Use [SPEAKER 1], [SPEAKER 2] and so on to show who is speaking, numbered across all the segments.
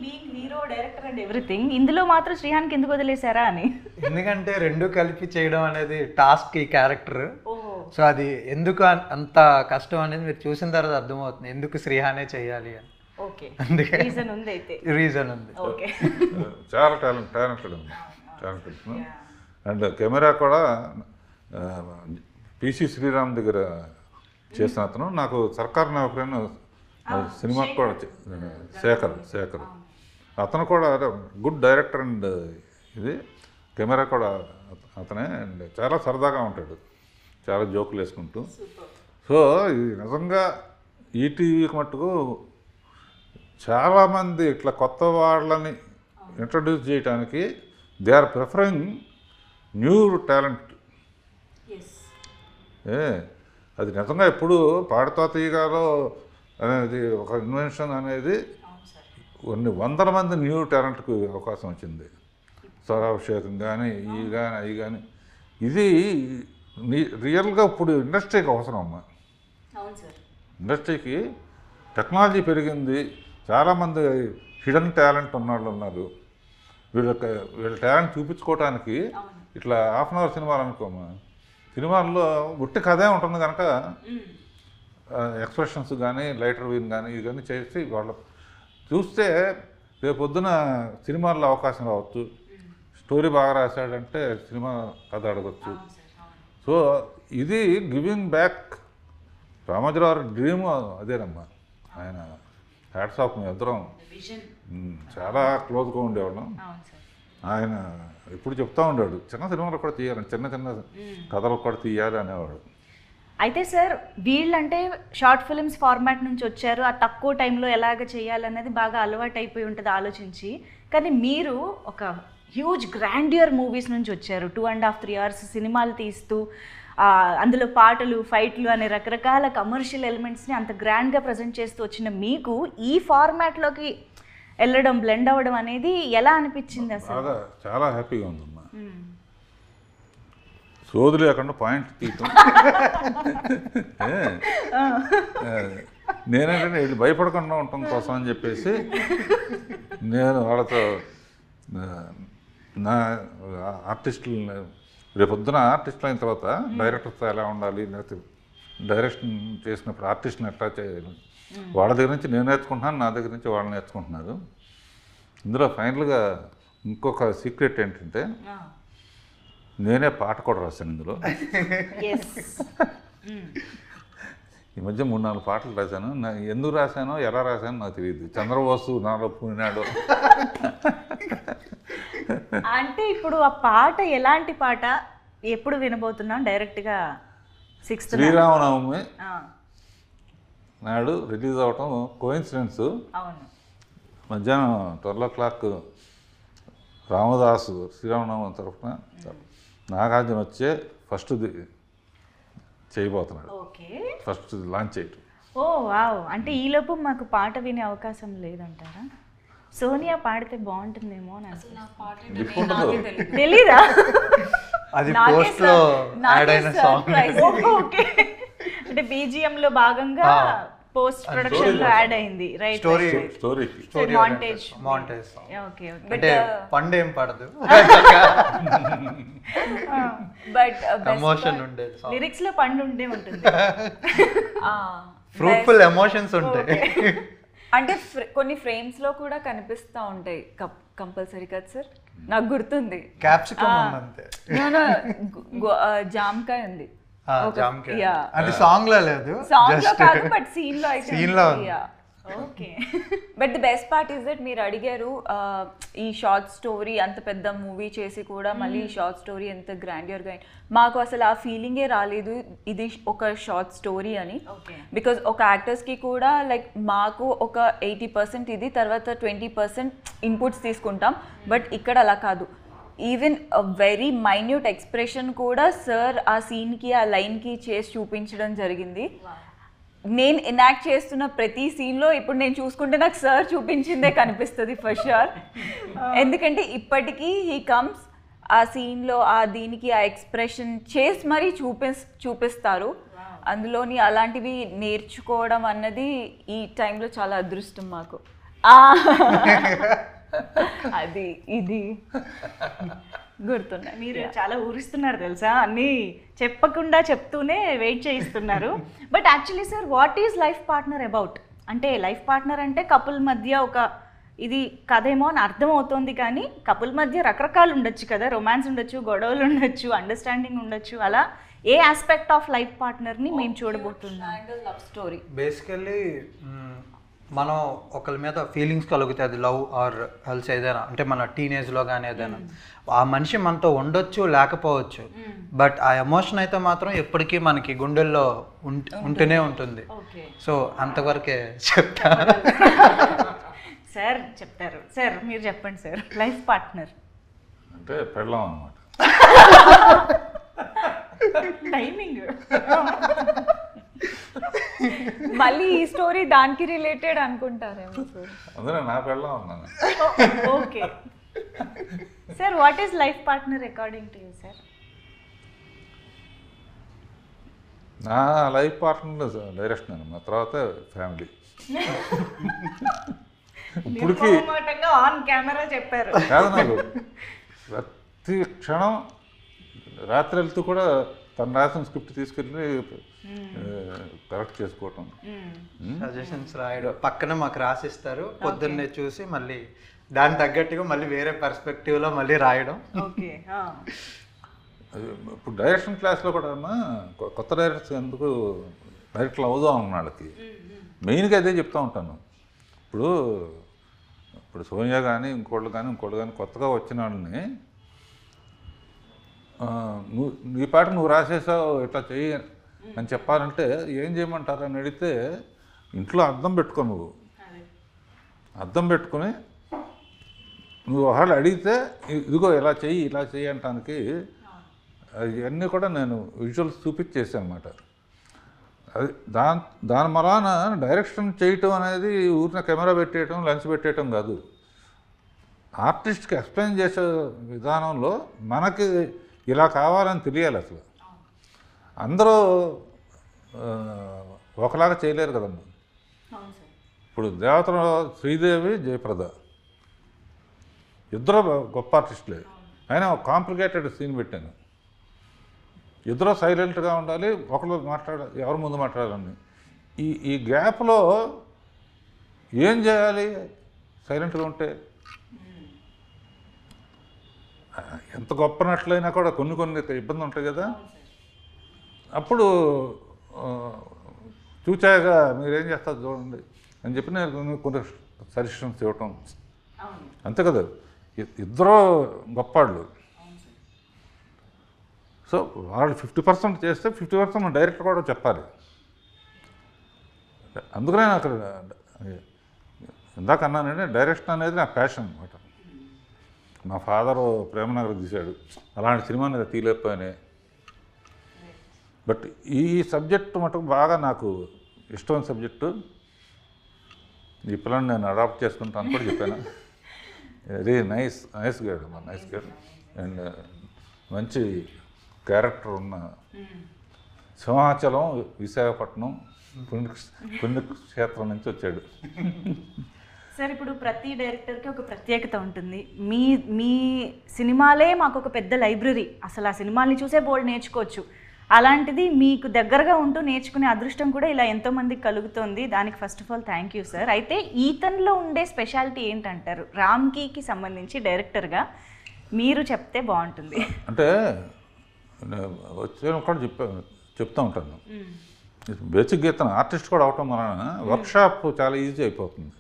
[SPEAKER 1] Being hero director and everything, ఇందులో మాత్రం శ్రీహాన్కి ఎందుకు వదిలేశారా అని.
[SPEAKER 2] ఎందుకంటే రెండు కలిపి చేయడం అనేది టాస్క్ ఈ క్యారెక్టర్. సో అది ఎందుకు అంత కష్టం అనేది మీరు చూసిన తర్వాత అర్థమవుతుంది ఎందుకు శ్రీహానే చేయాలి అని.
[SPEAKER 1] ఓకే,
[SPEAKER 2] అందుకే
[SPEAKER 1] రీజన్ ఉంది అయితే.
[SPEAKER 2] రీజన్ ఉంది.
[SPEAKER 1] ఓకే,
[SPEAKER 3] చాలా టాలెంటెడ్ ఉంది, టాలెంటెడ్. అండ్ కెమెరా కూడా పిసి శ్రీరామ్ దగ్గర చేసిన అతను. నాకు సర్కార్ నౌకరైన సినిమా కూడా శేఖర్ అతను కూడా గుడ్ డైరెక్టర్. అండ్ ఇది కెమెరా కూడా అతనే. అండ్ చాలా సరదాగా ఉంటాడు, చాలా జోకులు వేసుకుంటూ. సో ఇది నిజంగా ఈటీవీకి మట్టుకు చాలామంది ఇట్లా కొత్త వాళ్ళని ఇంట్రడ్యూస్ చేయడానికి they are preferring new talent. అది నిజంగా ఎప్పుడు పాడుతా తీయగాలో అనేది ఒక ఇన్వెన్షన్ అనేది కొన్ని వందల మంది న్యూ టాలెంట్కి అవకాశం వచ్చింది. స్వరాభిషేకం కానీ అవి కానీ ఇది రియల్గా ఇప్పుడు ఇండస్ట్రీకి అవసరం అమ్మా. ఇండస్ట్రీకి టెక్నాలజీ పెరిగింది, చాలామంది హిడెన్ టాలెంట్ ఉన్నవాళ్ళు ఉన్నారు. వీళ్ళ టాలెంట్ చూపించుకోవడానికి ఇట్లా హాఫ్ అన్ అవర్ సినిమాలు అనుకోమా, సినిమాల్లో గుట్టి కథే ఉంటుంది కనుక ఎక్స్ప్రెషన్స్ కానీ లైటర్ వీన్ కానీ ఇవి కానీ చేసి వాళ్ళు చూస్తే రేపు పొద్దున సినిమాల్లో అవకాశం రావచ్చు. స్టోరీ బాగా రాశాడంటే సినిమా కథ అడగచ్చు. సో ఇది గివింగ్ బ్యాక్. రామోజీరావు డ్రీమ్ అదేనమ్మా. ఆయన హ్యాట్స్ ఆఫ్. మేము ఇద్దరం చాలా క్లోజ్గా ఉండేవాళ్ళం. ఆయన ఇప్పుడు చెప్తా ఉండాడు చిన్న సినిమాలు కూడా తీయాలని, చిన్న చిన్న కథలు కూడా తీయాలి అనేవాడు.
[SPEAKER 1] అయితే సార్ వీళ్ళంటే షార్ట్ ఫిల్మ్స్ ఫార్మాట్ నుంచి వచ్చారు, ఆ తక్కువ టైంలో ఎలాగ చేయాలనేది బాగా అలవాటు అయిపోయి ఉంటుంది ఆలోచించి. కానీ మీరు ఒక హ్యూజ్ గ్రాండియర్ మూవీస్ నుంచి వచ్చారు. 2.5-3 hours సినిమాలు తీస్తూ అందులో పాటలు, ఫైట్లు అనే రకరకాల కమర్షియల్ ఎలిమెంట్స్ని అంత గ్రాండ్గా ప్రజెంట్ చేస్తూ వచ్చిన మీకు ఈ ఫార్మాట్లోకి వెళ్ళడం, బ్లెండ్ అవ్వడం అనేది ఎలా అనిపించింది అసలు?
[SPEAKER 3] చాలా హ్యాపీగా ఉందమ్మా. సోది లేకుండా పాయింట్ తీయటం. నేనంటే వీళ్ళు భయపడకుండా ఉండటం కోసం అని చెప్పేసి నేను వాళ్ళతో నా ఆర్టిస్టులు రేపొద్దున ఆర్టిస్టులు అయిన తర్వాత డైరెక్టర్తో ఎలా ఉండాలి, లేకపోతే డైరెక్షన్ చేసినప్పుడు ఆర్టిస్ట్ని ఎట్లా చేయాలి, వాళ్ళ దగ్గర నుంచి నేను నేర్చుకుంటున్నాను, నా దగ్గర నుంచి వాళ్ళు నేర్చుకుంటున్నారు. ఇందులో ఫైనల్గా ఇంకొక సీక్రెట్ ఏంటంటే నేనే పాట కూడా రాశాను ఇందులో. ఈ మధ్య 3-4 పాటలు రాశాను. ఎందుకు రాశానో ఎలా రాశానో నాకు తెలియదు. చంద్రబోసు నాలో పూనాడు.
[SPEAKER 1] అంటే ఇప్పుడు ఆ పాట ఎలాంటి పాట, ఎప్పుడు వినబోతున్నాం? డైరెక్ట్గా 6th
[SPEAKER 3] శ్రీరామనవమి నాడు రిలీజ్ అవటం కోయిన్సిడెన్స్.
[SPEAKER 1] అవును,
[SPEAKER 3] మధ్యాహ్నం 12 o'clock రామదాసు శ్రీరామనవమి తరఫున నాగార్జున వచ్చే ఫస్ట్ చేయబోతున్నాడు. ఫస్ట్ లాంచ్ చేయటం.
[SPEAKER 1] ఓ వావ్. అంటే ఈలోపు మాకు పాట వినే అవకాశం లేదంటారా? సోనియా పాడితే బాగుంటుందేమో. తెలీదా?
[SPEAKER 2] అది పోస్ట్ లో యాడ్ అయిన సాంగ్.
[SPEAKER 1] ఓకే, అంటే బీజిఎం లో భాగంగా పోస్ట్ ప్రొడక్షన్ లో యాడ్ అయింది. Right,
[SPEAKER 3] story
[SPEAKER 1] montage. ఓకే,
[SPEAKER 2] అంటే పండేం పడదు,
[SPEAKER 1] బట్
[SPEAKER 2] ఎమోషన్ ఉండేది.
[SPEAKER 1] లిరిక్స్ లో పండు ఉండే ఉంటుంది.
[SPEAKER 2] ఫ్రూట్ఫుల్ ఎమోషన్స్ ఉంటాయి.
[SPEAKER 4] అంటే కొన్ని ఫ్రేమ్స్ లో కూడా కనిపిస్తూ ఉంటాయి కంపల్సరీ కదా సార్? నాకు గుర్తుంది
[SPEAKER 2] క్యాప్సికమ్ ఉందంతే,
[SPEAKER 4] జామకాయ ఉంది.
[SPEAKER 2] అది సాంగ్ లో లేదు,
[SPEAKER 4] సాంగ్ లో కాదు బట్ సీన్ లో అయితే.
[SPEAKER 2] సీన్ లో
[SPEAKER 4] okay. But the best part is that మీరు అడిగారు ఈ షార్ట్ స్టోరీ అంత పెద్ద మూవీ చేసి కూడా మళ్ళీ ఈ షార్ట్ స్టోరీ ఎంత గ్రాండియర్గా. మాకు అసలు ఆ ఫీలింగే రాలేదు ఇది ఒక షార్ట్ స్టోరీ అని. బికాజ్ ఒక యాక్టర్స్కి కూడా లైక్ మాకు ఒక 80% ఇది, తర్వాత 20% ఇన్పుట్స్ తీసుకుంటాం. బట్ ఇక్కడ అలా కాదు. ఈవెన్ వెరీ మైన్యూట్ ఎక్స్ప్రెషన్ కూడా సార్ ఆ సీన్కి ఆ లైన్కి చేసి చూపించడం జరిగింది. నేను ఎనాక్ట్ చేస్తున్న ప్రతి సీన్లో ఇప్పుడు నేను చూసుకుంటే నాకు సార్ చూపించిందే కనిపిస్తుంది ఫర్ ష్యూర్. ఎందుకంటే ఇప్పటికీ హీ కమ్స్ ఆ సీన్లో ఆ దీనికి ఆ ఎక్స్ప్రెషన్ చేసి మరీ చూపిస్తారు. అందులోని అలాంటివి నేర్చుకోవడం అన్నది ఈ టైంలో చాలా అదృష్టం మాకు. అది ఇది గుర్తున్నాయి.
[SPEAKER 1] మీరు చాలా ఊరిస్తున్నారు తెలుసా, అన్నీ చెప్పకుండా చెప్తూనే వెయిట్ చేయిస్తున్నారు. But actually sir, what is life partner about? అంటే లైఫ్ పార్ట్నర్ అంటే కపుల్ మధ్య ఒక ఇది కథేమో అని అర్థం అవుతుంది, కానీ కపుల్ మధ్య రకరకాలు ఉండొచ్చు కదా, రొమాన్స్ ఉండొచ్చు, గొడవలు ఉండొచ్చు, అండర్స్టాండింగ్ ఉండొచ్చు. అలా ఏ ఆస్పెక్ట్ ఆఫ్ లైఫ్ పార్ట్నర్ని మేము చూడబోతున్నాం?
[SPEAKER 4] Love story.
[SPEAKER 2] బేసికల్లీ మనం ఒకరి మీద ఫీలింగ్స్ కలుగుతుంది, లవ్ ఆర్ హెల్స్ ఏదైనా, అంటే మన టీనేజ్లో కానీ ఏదైనా. ఆ మనిషి మనతో ఉండొచ్చు లేకపోవచ్చు, బట్ ఆ ఎమోషన్ అయితే మాత్రం ఎప్పటికీ మనకి గుండెల్లో ఉంటూనే ఉంటుంది. సో అంతవరకే చెప్తా.
[SPEAKER 1] సార్ చెప్తారు. సార్ మీరు చెప్పండి సార్, లైఫ్ పార్ట్నర్
[SPEAKER 3] అంటే పెళ్ళాం అన్నమాట.
[SPEAKER 1] టైమింగ్.
[SPEAKER 4] మళ్ళీ ఈ స్టోరీ దానికి రిలేటెడ్ అనుకుంటారేమో సార్.
[SPEAKER 3] అందులో నా పెళ్ళాం అన్నాను.
[SPEAKER 1] Okay sir, what is life partner according to you sir?
[SPEAKER 3] నా లైఫ్ పార్ట్నర్ డైరెక్షన్ అన్నమాట, తర్వాత ఫ్యామిలీ. ఇప్పటికి
[SPEAKER 1] ఆన్ కెమెరా చెప్పారు.
[SPEAKER 3] కాదు, నాకు ప్రతి క్షణం రాత్రి వెళ్తూ కూడా తను రాసిన స్క్రిప్ట్ తీసుకెళ్ళి కరెక్ట్ చేసుకోవటం,
[SPEAKER 2] సజెషన్స్ రాయడం, పక్కన మాకు రాసిస్తారు, పొద్దున్నే చూసి మళ్ళీ దాని తగ్గట్టుగా మళ్ళీ వేరే పర్స్పెక్టివ్లో మళ్ళీ రాయడం.
[SPEAKER 1] ఓకే.
[SPEAKER 3] ఇప్పుడు డైరెక్షన్ క్లాస్లో కూడా కొత్త డైరెక్టర్స్ ఎందుకు డైరెక్టర్లు అవుదాం అన్న వాళ్ళకి మెయిన్గా అదే చెప్తూ ఉంటాను. ఇప్పుడు సోనియా కానీ ఇంకోళ్ళు కానీ కొత్తగా వచ్చిన వాళ్ళని నీ పాట నువ్వు రాసేసావు ఇట్లా చెయ్యి అని చెప్పాలంటే ఏం చేయమంటారు అని అడిగితే, ఇంట్లో అద్దం పెట్టుకో, నువ్వు అద్దం పెట్టుకుని నువ్వు వాళ్ళు అడిగితే ఇదిగో ఇలా చెయ్యి అంటానికి ఇవన్నీ కూడా నేను విజువల్స్ చూపించేసాను అనమాట. అది దాని మలాన డైరెక్షన్ చేయటం అనేది ఊరిన కెమెరా పెట్టేయటం, లెన్స్ పెట్టేయటం కాదు. ఆర్టిస్ట్కి ఎక్స్ప్లెయిన్ చేసే విధానంలో మనకి ఇలా కావాలని తెలియాలి. అసలు అందరూ ఒకలాగా చేయలేరు కదమ్మా. ఇప్పుడు దేవతలో శ్రీదేవి, జయప్రద ఇద్దరు గొప్ప ఆర్టిస్టులే, అయినా ఒక కాంప్లికేటెడ్ సీన్ పెట్టాను. ఇద్దరు సైలెంట్గా ఉండాలి, ఒకరు ఎవరు ముందు మాట్లాడాలని. ఈ గ్యాప్లో ఏం చేయాలి? సైలెంట్గా ఉంటే ఎంత గొప్ప నటులైనా కూడా కొన్ని ఇబ్బంది ఉంటాయి కదా. అప్పుడు చూచాక మీరేం చేస్తారు చూడండి అని చెప్పి నేను కొన్ని సజెషన్స్ ఇవ్వటం, అంతే కదా. ఇద్దరు గొప్పవాళ్ళు. సో వాళ్ళు 50% చేస్తే 50% డైరెక్టర్ కూడా చెప్పాలి. అందుకనే నాకు ఇందాక అన్నానంటే డైరెక్షన్ అనేది నా ప్యాషన్ అనమాట. మా ఫాదరు ప్రేమనగర్ తీశాడు, అలాంటి సినిమాని తీయలేకపోయానే. బట్ ఈ సబ్జెక్టు మటుకు బాగా నాకు ఇష్టమైన సబ్జెక్టు. ఈ పిల్లని నేను అడాప్ట్ చేసుకుంటాను కూడా చెప్పాను. వెరీ నైస్ గైడ్ అండ్ మంచి క్యారెక్టర్ ఉన్న సింహాచలం, విశాఖపట్నం పుణ్యక్షేత్రం నుంచి వచ్చాడు.
[SPEAKER 1] సార్, ఇప్పుడు ప్రతి డైరెక్టర్కి ఒక ప్రత్యేకత ఉంటుంది. మీ సినిమాలే మాకు ఒక పెద్ద లైబ్రరీ. అసలు ఆ సినిమాల్ని చూసే బోల్డ్ నేర్చుకోవచ్చు. అలాంటిది మీకు దగ్గరగా ఉంటూ నేర్చుకునే అదృష్టం కూడా ఇలా ఎంతోమందికి కలుగుతుంది. దానికి first of all thank you sir. అయితే ఈతన్లో ఉండే స్పెషాలిటీ ఏంటంటారు? రామ్కీకి సంబంధించి డైరెక్టర్గా మీరు చెప్తే బాగుంటుంది.
[SPEAKER 3] అంటే వచ్చే కూడా చెప్తూ ఉంటాను. బేసిక్ గీతను ఆర్టిస్ట్ కూడా అవటం వలన వర్క్షాప్ చాలా ఈజీ అయిపోతుంది.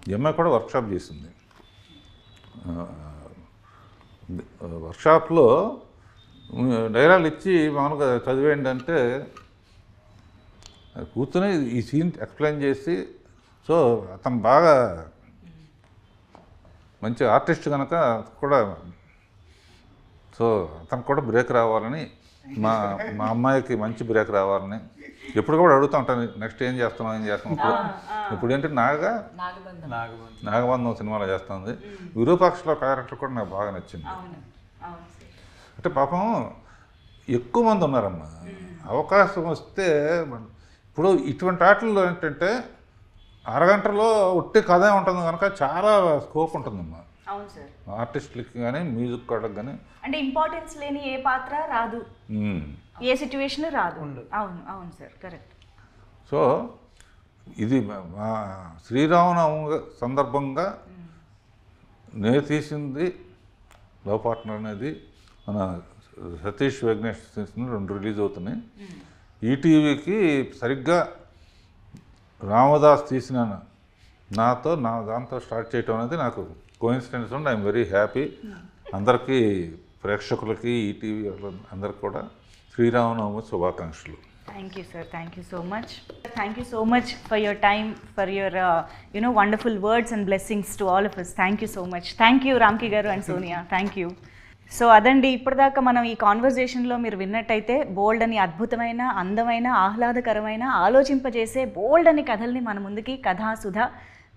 [SPEAKER 3] ఈ అమ్మాయి కూడా వర్క్షాప్ చేసింది. వర్క్షాప్లో డైలాగులు ఇచ్చి మామూలుగా చదివేయండి అంటే కూర్చొని ఈ సీన్ ఎక్స్ప్లెయిన్ చేసి, సో అతను బాగా మంచి ఆర్టిస్ట్ కనుక కూడా, సో అతనికి కూడా బ్రేక్ రావాలని, మా అమ్మాయికి మంచి బ్రేక్ రావాలని ఎప్పుడు కూడా అడుగుతూ ఉంటాను, నెక్స్ట్ ఏం చేస్తున్నాం. ఇప్పుడు ఏంటి నాగబంధం సినిమాలో చేస్తుంది. విరూపాక్షలో క్యారెక్టర్ కూడా నాకు బాగా నచ్చింది. అంటే పాపం ఎక్కువ మంది ఉన్నారమ్మా, అవకాశం వస్తే ఇప్పుడు ఇటువంటి ఆటల్లో ఏంటంటే అరగంటలో ఉట్టి కథే ఉంటుంది కనుక చాలా స్కోప్ ఉంటుందమ్మా
[SPEAKER 1] అవును సార్.
[SPEAKER 3] ఆర్టిస్టులకి కానీ మ్యూజిక్ వాళ్ళకి కానీ.
[SPEAKER 1] అంటే ఇంపార్టెన్స్ లేని ఏ పాత్ర రాదు, ఏ సిచ్యువేషన్ రాదు. అవును అవును సార్, కరెక్ట్.
[SPEAKER 3] సో ఇది మా శ్రీరామనవమి సందర్భంగా నేను తీసింది లవ్ పార్ట్నర్ అనేది మన సతీష్ వెంకటేష్ తీసిన 2 రిలీజ్ అవుతున్నాయి. ఈటీవీకి సరిగ్గా రామదాస్ తీసిన దాంతో స్టార్ట్ చేయటం అనేది నాకు కోఇన్సిడెన్స్ ఉండి ఐఎమ్ వెరీ హ్యాపీ. అందరికీ ప్రేక్షకులకి ఈటీవీ అందరికి కూడా శ్రీరామనవమి శుభాకాంక్షలు.
[SPEAKER 1] Thank you, sir. Thank you so much. Thank you so much for your time, for your wonderful words and blessings to all of us. Thank you so much. Thank you, Ramki garu and Sonia. Thank you. So అదండి, ఇప్పటిదాకా మనం ఈ కాన్వర్జేషన్లో మీరు విన్నట్టయితే బోల్డ్ అని అద్భుతమైన, అందమైన, ఆహ్లాదకరమైన, ఆలోచింపజేసే బోల్డ్ అని కథల్ని మన ముందుకి కథాసుధ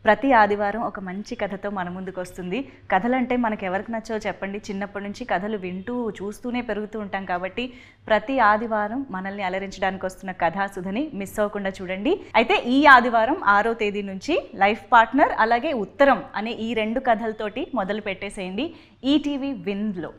[SPEAKER 1] ప్రతి ఆదివారం ఒక మంచి కథతో మన ముందుకు వస్తుంది. కథలంటే మనకు ఎవరికి నచ్చో చెప్పండి, చిన్నప్పటి నుంచి కథలు వింటూ చూస్తూనే పెరుగుతూ ఉంటాం కాబట్టి ప్రతి ఆదివారం మనల్ని అలరించడానికి వస్తున్న కథాసుధని మిస్ అవ్వకుండా చూడండి. అయితే ఈ ఆదివారం 6వ తేదీ నుంచి లైఫ్ పార్ట్నర్ అలాగే ఉత్తరం అనే ఈ 2 కథలతోటి మొదలు పెట్టేసేయండి ఈటీవీ విన్లో.